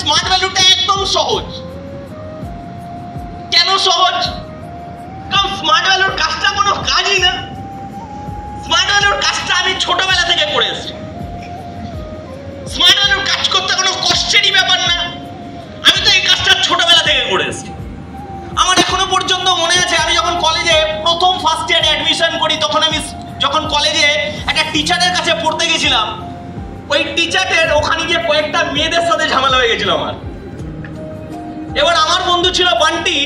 Smart ভ্যালুটা একদম সহজ। কেন সহজ? কারণ স্মার্ট ভ্যালুর কাজটা কোনো কাজই না। স্মার্ট ভ্যালুর কাজটা আমি ছোটবেলা থেকে করে এসেছি। স্মার্ট ভ্যালুর কাজ করতে কোনো কষ্টেরই ব্যাপার না। আমি তো এই কাজটা ছোটবেলা থেকে করে এসেছি। আমার এখনো পর্যন্ত মনে আছে, আমি যখন কলেজে প্রথম ফার্স্ট ইয়ারে অ্যাডমিশন করি, তখন আমি যখন কলেজে একটা টিচারের কাছে পড়তে গেছিলাম, ওই টিচারের ওখানে গিয়ে কয়েকটা মেয়েদের সাথে ঝামেলা হয়ে গেছিল আমার। এবার আমার বন্ধু ছিল বান্টি,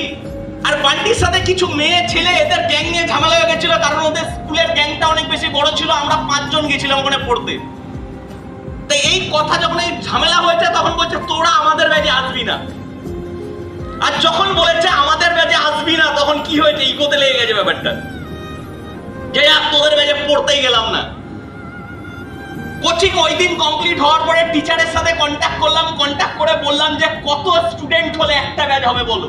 আর বান্টির সাথে কিছু মেয়ে ছেলে এদের গ্যাং নিয়ে ঝামেলা হয়ে গেছিল, কারণ ওদের স্কুলের গ্যাংটা অনেক বেশি বড় ছিল। আমরা 5 জন গেছিলাম ওখানে পড়তে। তাই এই কথা যখন এই ঝামেলা হয়েছে, তখন বলছে তোরা আমাদের ব্যাচে আসবি না। আর যখন বলেছে আমাদের ব্যাচে আসবি না, তখন কি হয়েছে, ইগোতে লেগে গেছে ব্যাপারটা, যে আর তোদের ব্যাচে পড়তেই গেলাম না। কোচিং ওই দিন কমপ্লিট হওয়ার পরে টিচারের সাথে কন্ট্যাক্ট করলাম, কন্ট্যাক্ট করে বললাম যে কত স্টুডেন্ট হলে একটা ব্যাচ হবে বলো।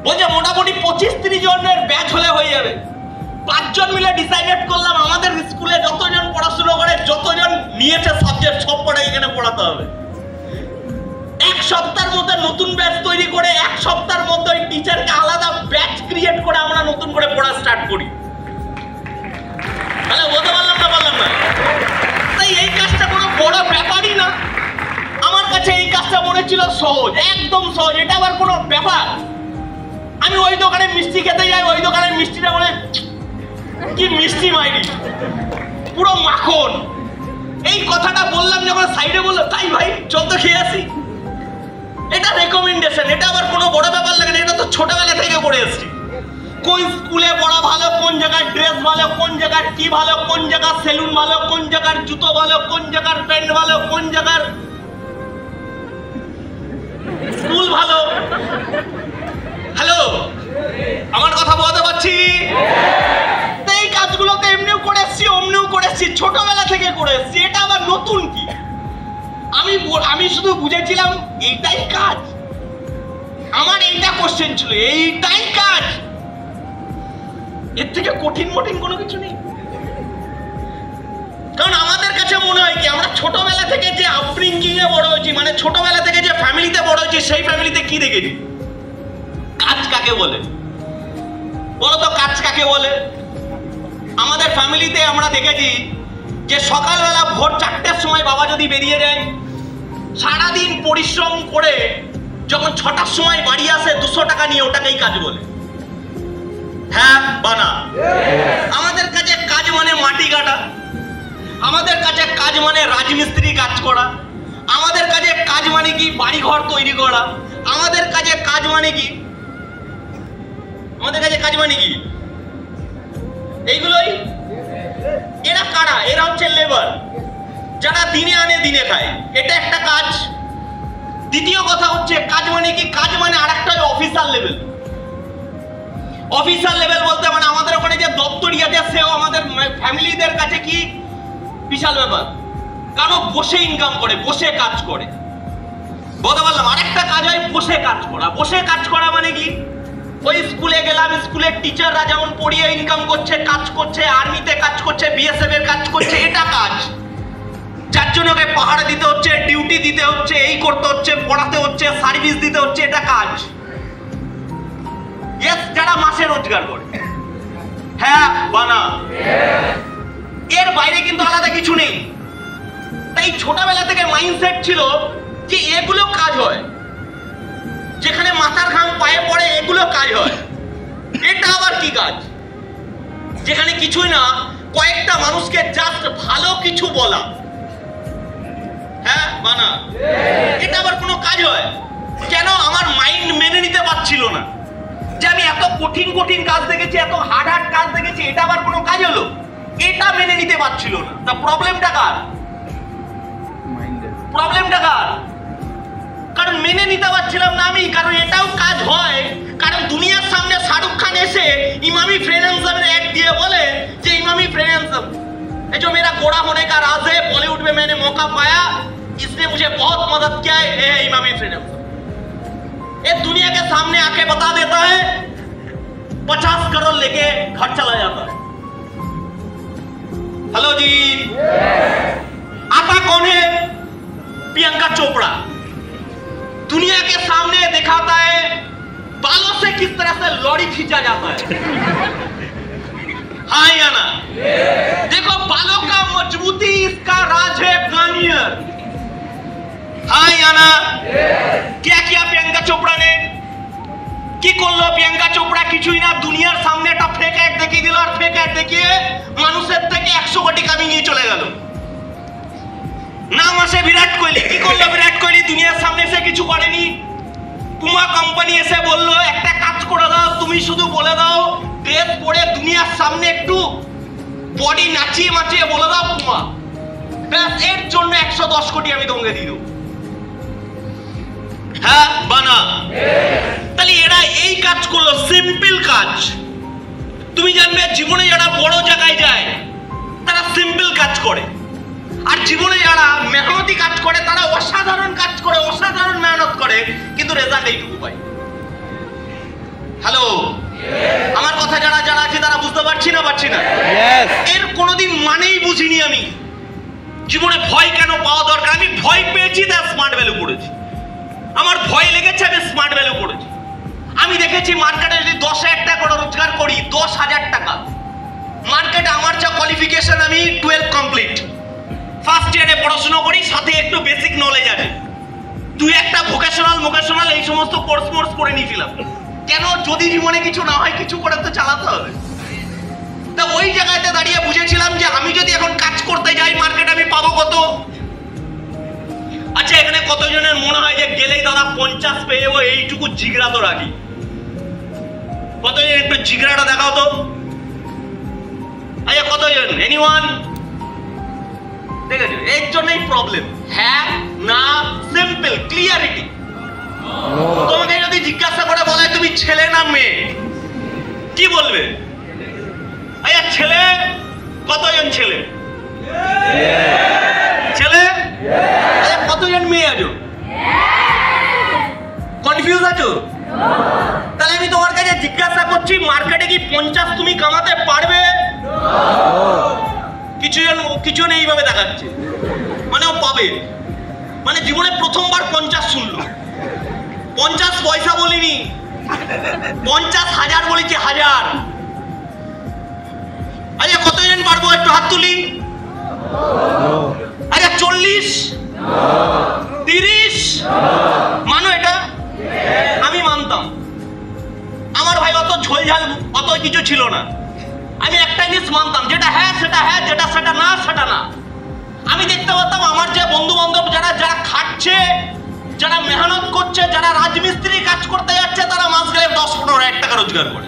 বলছে মোটামুটি 25-30 জনের ব্যাচ হলে হয়ে যাবে। 5 জন মিলে ডিসাইডেড করলাম আমাদের স্কুলে যতজন পড়াশোনা করে, যতজন নিয়েছে সাবজেক্ট, সব পড়ে এখানে পড়াতে হবে। 1 সপ্তাহের মধ্যে নতুন ব্যাচ তৈরি করে 1 সপ্তাহের মধ্যে ওই টিচারকে আলাদা ব্যাচ ক্রিয়েট করে আমরা নতুন করে পড়া স্টার্ট করি। তাহলে বলতে পারলাম না? তাই এই কাজটা কোনো বড় ব্যাপারই না। আমার কাছে এই কাজটা মনে ছিল সহজ, একদম সহজ। এটা আবার কোনো ব্যাপার? আমি ওই দোকানে মিষ্টি খেতে যাই, ওই দোকানের মিষ্টিটা বলে কি মিষ্টি মাইরি, পুরো মাখন। এই কথাটা বললাম যখন, সাইডে বললো তাই ভাই চল তো খেয়ে আসি। এটা রেকমেন্ডেশন, এটা আবার কোনো বড় ব্যাপার লাগে না। এটা তো ছোটবেলা থেকে পড়ে এসেছি। কোন স্কুলে পড়া ভালো, কোন জায়গার ড্রেস ভালো, কোন জায়গার কি ভালো, কোন জায়গার সেলুন ভালো, কোন জায়গার জুতো ভালো, কোন জায়গার প্যান্ট ভালো, কোন জায়গার স্কুল ভালো। হ্যালো, আমার কথা বলতে পারছি? এই কাজগুলো তো এমনিও করে এসেছি, অমনিও করে এসেছি, ছোটবেলা থেকে করে এসেছি। এটা আবার নতুন কি? আমি শুধু বুঝেছিলাম এইটাই কাজ। আমার এইটা কোশ্চেন ছিল, এইটাই কাজ, এর থেকে কঠিন কোনো কিছু নেই। কারণ আমাদের কাছে মনে হয় কি, আমরা ছোটবেলা থেকে যে আপব্রিঙ্গিং এ বড় হয়েছি, মানে ছোটবেলা থেকে যে ফ্যামিলিতে বড় হয়েছি, সেই ফ্যামিলিতে কি দেখেছি? কাজ কাকে বলে বলো তো? কাজ কাকে বলে? আমাদের ফ্যামিলিতে আমরা দেখেছি যে সকালবেলা ভোর 4টের সময় বাবা যদি বেরিয়ে যায়, সারাদিন পরিশ্রম করে যখন 6টার সময় বাড়ি আসে 200 টাকা নিয়ে, ওটাকেই কাজ বলে। হ্যাঁ বা না? আমাদের কাছে কাজ মানে মাটি কাটা, আমাদের কাছে কাজ মানে রাজমিস্ত্রি কাজ করা, আমাদের কাছে কাজ মানে কি বাড়ি ঘর তৈরি করা, আমাদের কাছে কাজ মানে কি, আমাদের কাছে কাজ মানে কি এইগুলোই। এরা কারা? এরা হচ্ছে লেবার, যারা দিনে আনে দিনে খায়। এটা একটা কাজ। দ্বিতীয় কথা হচ্ছে কাজ মানে কি? কাজ মানে আরেকটা অফিসার লেভেল। অফিসার লেভেল বলতে মানে আমাদের ওখানে যে দপ্তরি আছে, সেও আমাদের ফ্যামিলিদের কাছে কি বিশাল ব্যাপার, কারণ বসে ইনকাম করে, বসে কাজ করে। বলতে পারলাম? আরেকটা কাজ হয় বসে কাজ করা। বসে কাজ করা মানে কি? ওই স্কুলে গেলাম, স্কুলের টিচাররা যেমন পড়িয়ে ইনকাম করছে, কাজ করছে, আর্মিতে কাজ করছে, বিএসএফ এর কাজ করছে, এটা কাজ। যার জন্য ওকে পাহাড়ে দিতে হচ্ছে, ডিউটি দিতে হচ্ছে, এই করতে হচ্ছে, পড়াতে হচ্ছে, সার্ভিস দিতে হচ্ছে, এটা কাজ। ইয়েস, যারা মাসে রোজগার করে। হ্যাঁ বা না? এর বাইরে কিন্তু আলাদা কিছু নেই। তাই ছোটবেলা থেকে মাইন্ডসেট ছিল যে এগুলো কাজ হয়, যেখানে মাথার ঘাম পায়ে পড়ে এগুলো কাজ হয়। এটা আবার কি কাজ? যেখানে কিছুই না, কয়েকটা মানুষকে জাস্ট ভালো কিছু বলা। হ্যাঁ বা না? এটা আবার কোনো কাজ হয়? কেন? আমার মাইন্ড মেনে নিতে পারছিল না যে আমি এত কঠিন কাজ দেখেছি, এত হার্ড কাজ দেখেছি, এটা আবার কোনো কাজ হলো? এটা মেনে নিতে পারছিল না। তা প্রবলেমটা কার? প্রবলেমটা কার? কারণ মেনে নিতে পারছিলাম না আমি। কারণ এটাও কাজ হয়। কারণ দুনিয়ার সামনে শাহরুখ খান এসে ইমামি ফ্রিল্যান্সারের এক দিয়ে বলে যে इमामी फ्रीलांसर ये जो मेरा गोरा होने का राज है, बॉलीवुड में मैंने मौका पाया, इसने मुझे बहुत मदद किया है, ये है इमामी फ्रीलांसर। ये दुनिया के सामने आके बता देता है, 50 करोड़ लेके घर चला जाता है। हेलो जी, आता कौन है? प्रियंका चोपड़ा। दुनिया के सामने दिखाता है बालों से किस तरह से लॉरी खींचा जाता है। हाँ या ना? देखो बालों का मजबूती इसका राज है गार्नियर। हाँ या ना? क्या किया प्रियंका चोपड़ा ने? কি করলো প্রিয়াঙ্কা চোপড়া? কিছুই না, দুনিয়ার সামনে একটা ফেক অ্যাড দেখিয়ে দিল, আর ফেক অ্যাড দেখিয়ে মানুষের থেকে 100 কোটি কামিয়ে নিয়ে চলে গেল। নাম আসে বিরাট কোহলি। কি করলো বিরাট কোহলি? দুনিয়ার সামনে এসে কিছু করেনি। পুমা কোম্পানি এসে বললো একটা কাজ করে দাও, তুমি শুধু বলে দাও ড্রেস পরে দুনিয়ার সামনে একটু বডি নাচিয়ে মাচিয়ে বলে দাও পুমা, ব্যাস এর জন্য 110 কোটি আমি তোমাকে দিয়ে দেবো। হ্যাঁ বানা? তাহলে এরা এই কাজ করলো, সিম্পল কাজ। তুমি জানবে জীবনে যারা বড় জায়গায় যায় তারা সিম্পল কাজ করে, আর জীবনে যারা মেহনতি কাজ করে তারা অসাধারণ কাজ করে, অসাধারণ মেহনত করে, কিন্তু রেজাল্ট এইটুকু পায়। হ্যালো, আমার কথা যারা যারা আছে তারা বুঝতে পারছি না? এর কোনোদিন মানেই বুঝিনি আমি। জীবনে ভয় কেন পাওয়া দরকার? আমি ভয় পেয়েছি তাই স্মার্ট ভ্যালু পড়েছি। আমার ভয় লেগেছে, আমি স্মার্ট ভ্যালু পড়েছি। আমি দেখেছি মার্কেটে যদি 10,000 টাকা করে রোজগার করি, 10,000 টাকা মার্কেটে, আমার যা কোয়ালিফিকেশন, আমি 12 কমপ্লিট, ফার্স্ট ইয়ারে পড়াশোনা করি, সাথে একটু বেসিক নলেজ আছে, দুই একটা ভোকেশনাল এই সমস্ত কোর্স করে নিয়েছিলাম। কেন? যদি জীবনে কিছু না হয়, কিছু করে তো চালাতে হবে। তা ওই জায়গাতে দাঁড়িয়ে বুঝেছিলাম যে আমি যদি এখন কাজ করতে যাই মার্কেটে, আমি পাবো কত? আচ্ছা, এখানে কতজনের মনে হয় যে গেলেই দাদা 50 পেয়ে যাবো, এইটুকু জিগরা তো রাখি? কতজন একটু জিগরাটা দেখাও তো? আচ্ছা, কতজন? এনিওয়ান? দেখেছো, এর জন্যই প্রবলেম। হ্যাঁ না, সিম্পল ক্লিয়ারিটি। তোমাকে যদি জিজ্ঞাসা করে বলে তুমি ছেলে না মেয়ে, কি বলবে? আচ্ছা, ছেলে কতজন? ছেলে ছেলে? আচ্ছা, কতজন মেয়ে আছো? কনফিউজ আছো? তাহলে আমি তোমার কাছে জিজ্ঞাসা করছি, মার্কেটে কি 50 তুমি কামাতে পারবে? কিছু এইভাবে দেখাচ্ছে, মানে ও পাবে, মানে জীবনে প্রথমবার 50 শুনলো। 50 পয়সা বলিনি, 50,000 বলেছি, 1000। আচ্ছা, কতজন পারবো? একটু হাত তুলি। আচ্ছা, 40, 30 মানো এটা? আমি মানতাম। আমার ভাই অত ঝোলঝাল অত কিছু ছিল না। আমি একটা জিনিস মানতাম, যেটা হ্যাঁ সেটা হ্যাঁ, যেটা সেটা না সেটা না। আমি দেখতে পারতাম আমার যে বন্ধু বান্ধব যারা খাটছে, যারা মেহনত করছে, যারা রাজমিস্ত্রি কাজ করতে যাচ্ছে, তারা মাস গেলে 10-15,000 টাকা রোজগার করে।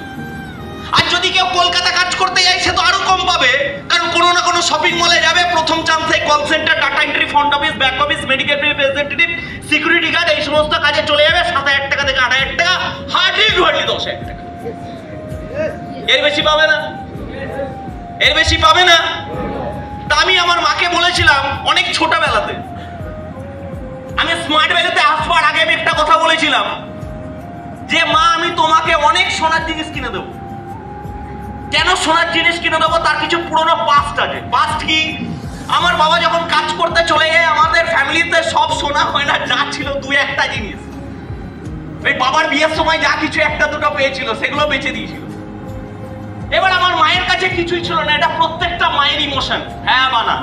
আর যদি কেউ কলকাতা কাজ করতে যায়, সে তো আরো কম পাবে, কারণ কোনো না কোনো শপিং মলে যাবে, প্রথম চান্সে call center, data entry, front office, back office, medical representative, security guard, এই সমস্ত কাজে চলে যাবে। 7,000 টাকা থেকে 8,000 টাকা, হার্ডলি 10,000 টাকা। এর বেশি পাবে না, এর বেশি পাবে না। তা আমি আমার মাকে বলেছিলাম অনেক ছোটবেলাতে, আমি স্মার্ট ভ্যালুতে আসবার আগে আমি একটা কথা বলেছিলাম যে মা, আমি তোমাকে অনেক সোনার জিনিস কিনে দেবো। কেন সোনার জিনিস কিনে দেবো? তার কিছু পুরনো পাস্ট আছে। পাস্ট কি? আমার বাবা যখন কাজ করতে চলে যায়, আমাদের ফ্যামিলিতে সব সোনা হয় না, যা ছিল 2-1টা জিনিস। ওই বাবার বিয়ের সময় যা কিছু 1-2টা পেয়েছিল, সেগুলো বেঁচে দিয়েছিল। এবার আমার মায়ের কাছে কিছুই ছিল না। এটা প্রত্যেকটা মায়ের ইমোশন। হ্যাঁ বানা?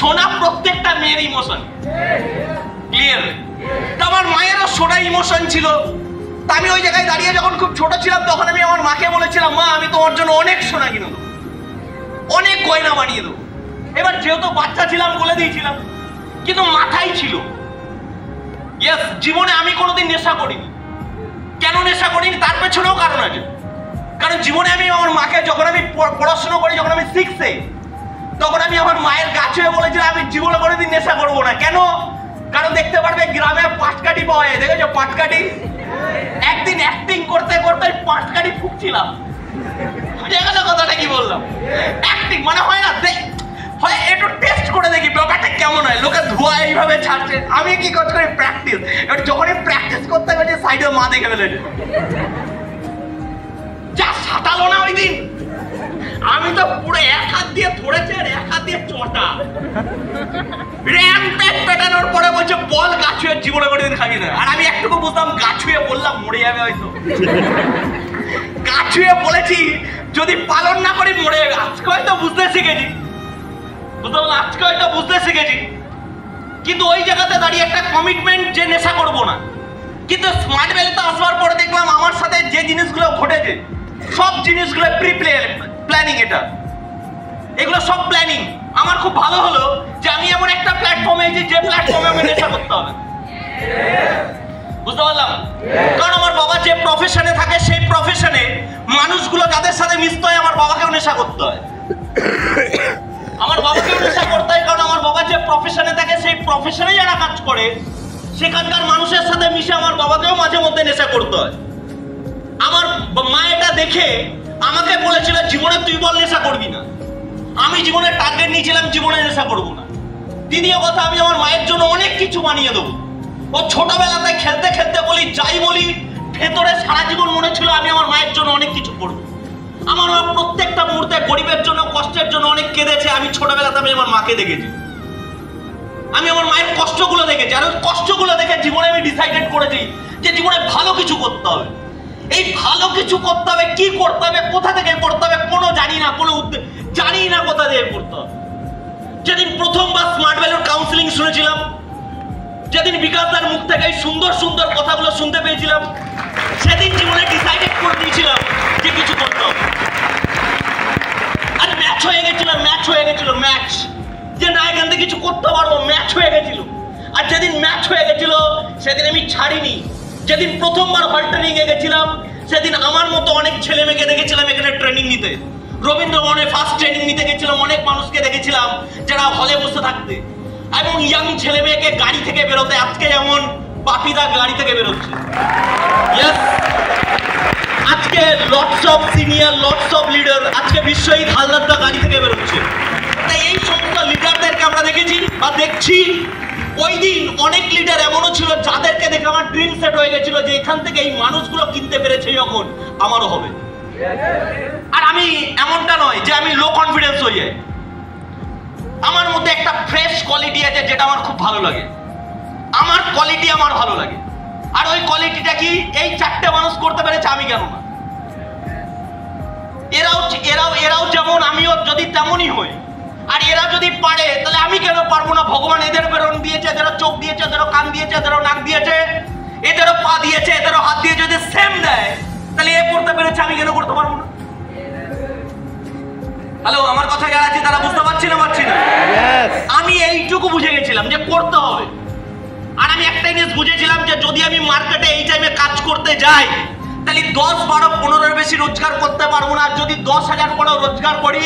সোনা প্রত্যেকটা মেয়ের ইমোশন। ক্লিয়ার? আমার মায়েরও সোনা ইমোশন ছিল। তা আমি ওই জায়গায় দাঁড়িয়ে যখন খুব ছোট ছিলাম, তখন আমি আমার মাকে বলেছিলাম, মা, আমি তোমার জন্য অনেক সোনা কিনে দেবো, অনেক গয়না বানিয়ে দেবো। এবার যেহেতু বাচ্চা ছিলাম বলে দিয়েছিলাম, কিন্তু মাথায় ছিল। ইয়েস, জীবনে আমি কোনোদিন নেশা করিনি। কেন নেশা করিনি? তার পেছনেও কারণ আছে। কারণ জীবনে আমি আমার মাকে, যখন আমি পড়াশোনা করি, যখন আমি 6-এ, তখন আমি আমার মায়ের কাছে বলেছিলাম আমি জীবনে কোনোদিন নেশা করবো না। কেন? কারণ দেখতে পারবে গ্রামে পাটকাঠি পাওয়া যায়, দেখেছো পাটকাঠি? একদিন অ্যাক্টিং করতে করতে পাটকাঠি ফুঁকছিলাম। বুঝে গেল কথাটা কি বললাম? অ্যাক্টিং মানে হয় না, হয় একটু টেস্ট করে দেখি ব্যাপারটা কেমন হয়। লোকে ধোয়া এইভাবে ছাড়ছে, আমি কি করছি? প্র্যাকটিস। এবার যখনই প্র্যাকটিস করতে গেছে, সাইডে মা দেখে ফেলেছে। যা সাঁতালো না ওই দিন, আমি তো পুরো এক হাত দিয়ে ধরেছে আর এক হাত দিয়ে চটা। র্যাম্পেট পেটানোর পরে বলছে বল গাছ জীবনে কোনোদিন খাবি না। আর মরে যাবে হয়তো। কাছুয়ে বলেছি যদি পালন না করি মরে যাবে। আজকে হয়তো বুঝতে শিখেছি, বুঝতে পারলাম, আজকে হয়তো বুঝতে শিখেছি। কিন্তু ওই জায়গাতে দাঁড়িয়ে একটা কমিটমেন্ট যে নেশা করবো না। কিন্তু স্মার্ট ভ্যালিতে আসবার পরে দেখলাম আমার সাথে যে জিনিসগুলো ঘটেছে সব জিনিসগুলো প্রি প্ল্যানিং। এগুলো সব প্ল্যানিং। আমার খুব ভালো হলো যে আমি এমন একটা প্ল্যাটফর্মে এসেছি যে প্ল্যাটফর্মে আমি নেশা করতে হবে, বুঝতে পারলাম। কারণ আমার বাবা যে প্রফেশনে থাকে সেই প্রফেশনে মানুষগুলো যাদের সাথে মিশতে হয় আমার বাবাকেও নেশা করতে হয়, আমার বাবাকেও নেশা করতে হয়। কারণ আমার বাবা যে প্রফেশনে থাকে সেই প্রফেশনে যারা কাজ করে সেখানকার মানুষের সাথে মিশে আমার বাবাকেও মাঝে মধ্যে নেশা করতে হয়। আমার মা এটা দেখে আমাকে বলেছিল জীবনে তুই বল নেশা করবি না। আমি জীবনে টার্গেট নিয়েছিলাম জীবনে নেশা করবো না। দ্বিতীয় কথা, আমি আমার মায়ের জন্য অনেক কিছু বানিয়ে দেবো। ও ছোটবেলাতে খেলতে খেলতে বলি যাই বলি ভেতরে সারা জীবন মনে ছিল আমি আমার মায়ের জন্য অনেক কিছু করবো। আমার মা প্রত্যেকটা মুহূর্তে গরিবের জন্য কষ্টের জন্য অনেক কেঁদেছে। আমি ছোটবেলাতে আমি আমার মাকে দেখেছি, আমি আমার মায়ের কষ্টগুলো দেখেছি। আর ওই কষ্টগুলো দেখে জীবনে আমি ডিসাইডেড করেছি যে জীবনে ভালো কিছু করতে হবে। এই ভালো কিছু করতে হবে, কি করতে হবে, কোথা থেকে করতে হবে কোনো জানি না, কোনো জানি না কোথা থেকে করতে হবে। যেদিন প্রথমবার স্মার্ট ভ্যালুর কাউন্সিলিং শুনেছিলাম, যেদিন বিকাশদার মুখ থেকে এই সুন্দর সুন্দর কথাগুলো শুনতে পেয়েছিলাম, সেদিন জীবনে ডিসাইডেড করে দিয়েছিলাম যে কিছু করতে হবে। আর ম্যাচ হয়ে গেছিল, ম্যাচ যে না এখান থেকে কিছু করতে পারবো, ম্যাচ হয়ে গেছিল। আর যেদিন ম্যাচ হয়ে গেছিল সেদিন আমি ছাড়িনি। যেদিন প্রথমবার হল ট্রেনিং এ গেছিলাম সেদিন আমার মতো অনেক ছেলে মেয়েকে দেখেছিলাম এখানে ট্রেনিং নিতে। রবীন্দ্রভবনে ফার্স্ট ট্রেনিং নিতে গেছিলাম, অনেক মানুষকে দেখেছিলাম যারা হলে বসে থাকতে, এবং ইয়াং ছেলে মেয়েকে গাড়ি থেকে বেরোতে। আজকে যেমন বাপিদা গাড়ি থেকে বেরোচ্ছে, আজকে lots of senior, lots of leader, আজকে বিশ্বজিৎ হালদারদা গাড়ি থেকে বেরোচ্ছে। তাই এই সমস্ত লিডারদেরকে আমরা দেখেছি বা দেখছি। ওই দিন অনেক লিডার এমনও ছিল যাদেরকে দেখে আমার ড্রিম সেট হয়ে গেছিল যে এখান থেকে এই মানুষগুলো কিনতে পেরেছে যখন আমারও হবে। আর আমি এমনটা নয় যে আমি লো কনফিডেন্স হয়ে যাই। আমার মধ্যে একটা ফ্রেশ কোয়ালিটি আছে যেটা আমার খুব ভালো লাগে। আমার কোয়ালিটি আমার ভালো লাগে। আর ওই কোয়ালিটিটা কি, এই চারটে মানুষ করতে পেরেছে আমি কেন না। এরাও যেমন আমিও যদি তেমনই হই। আর এরা যদি পারে তাহলে আমি কেন পারবো না। ভগবান এদের প্রেরণ দিয়েছে, এদেরও চোখ দিয়েছে, এদেরও কান দিয়েছে, এদেরও নাক দিয়েছে, এদেরও পা দিয়েছে, এদেরও হাত দিয়ে যদি সেম দেয় তাহলে এ করতে পেরেছে আমি কেন করতে পারবো না। হ্যালো, আমার কথা যারা আছে তারা বুঝতে পারছি না? আমি এইটুকু বুঝে গেছিলাম যে করতে হবে। আর আমি একটা জিনিস বুঝেছিলাম যে যদি আমি মার্কেটে এই টাইমে কাজ করতে যাই তাহলে 10, 12, 15 বেশি রোজগার করতে পারবো না। যদি 10,000 করে রোজগার করি,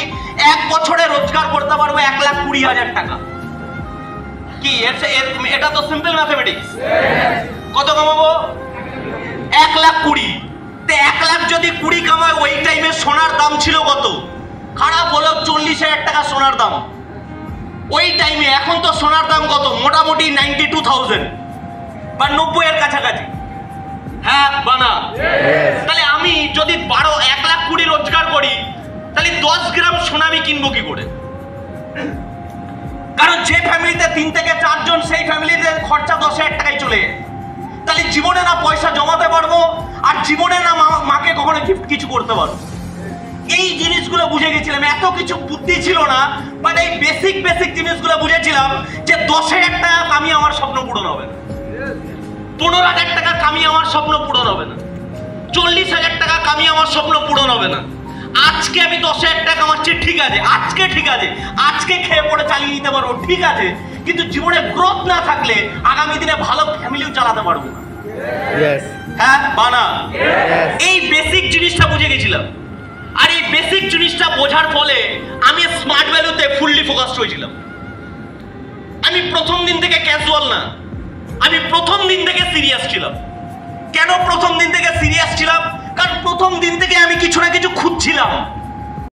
এক বছরে রোজগার করতে পারবো 1,20,000 টাকা। কি এটা তো সিম্পল ম্যাথমেটিক্স। কত কামাবো? 1,20,000। 1 লাখ যদি 20 কামায়, ওই টাইমে সোনার দাম ছিল কত? খারাপ হলেও 40,000 টাকা সোনার দাম ওই টাইমে। এখন তো সোনার দাম কত? মোটামুটি 92,000 বা 90 এর কাছাকাছি। হ্যাঁ বানা? তাহলে আমি যদি 1,20,000 রোজগার করি তাহলে 10 গ্রাম সোনা আমি কিনবো কি করে? কারণ যে ফ্যামিলিতে 3 থেকে 4 জন, সেই ফ্যামিলিতে খরচা 10,000 টাকায় চলে যায়। তাহলে জীবনে না পয়সা জমাতে পারবো, আর জীবনে না মাকে কখনো গিফট কিছু করতে পারবো। এই জিনিসগুলো বুঝে গেছিলাম। এত কিছু বুদ্ধি ছিল না, বাট এই বেসিক জিনিসগুলো বুঝেছিলাম যে 10,000 টাকা কামিয়ে আমার স্বপ্ন পূরণ হবে না, 15,000 টাকা কামিয়ে আমার স্বপ্ন পূরণ হবে না, 40,000 টাকা কামিয়ে আমার স্বপ্ন পূরণ হবে না। আজকে আমি 10,000 টাকা কামাচ্ছি, ঠিক আছে, আজকে ঠিক আছে, আজকে খেয়ে পড়ে চালিয়ে নিতে পারবো, ঠিক আছে, কিন্তু জীবনে গ্রোথ না থাকলে আগামী দিনে ভালো ফ্যামিলিও চালাতে পারবো না। হ্যাঁ বানা? এই বেসিক জিনিসটা বুঝে গেছিলাম। আর এই বেসিক জিনিসটা বোঝার ফলে আমি স্মার্ট ভ্যালুতে ফুললি ফোকাসড হয়েছিলাম। আমি প্রথম দিন থেকে ক্যাজুয়াল না, আমি প্রথম দিন থেকে সিরিয়াস ছিলাম। কেন প্রথম দিন থেকে সিরিয়াস ছিলাম? কারণ প্রথম দিন থেকে আমি কিছু না কিছু খুঁজছিলাম।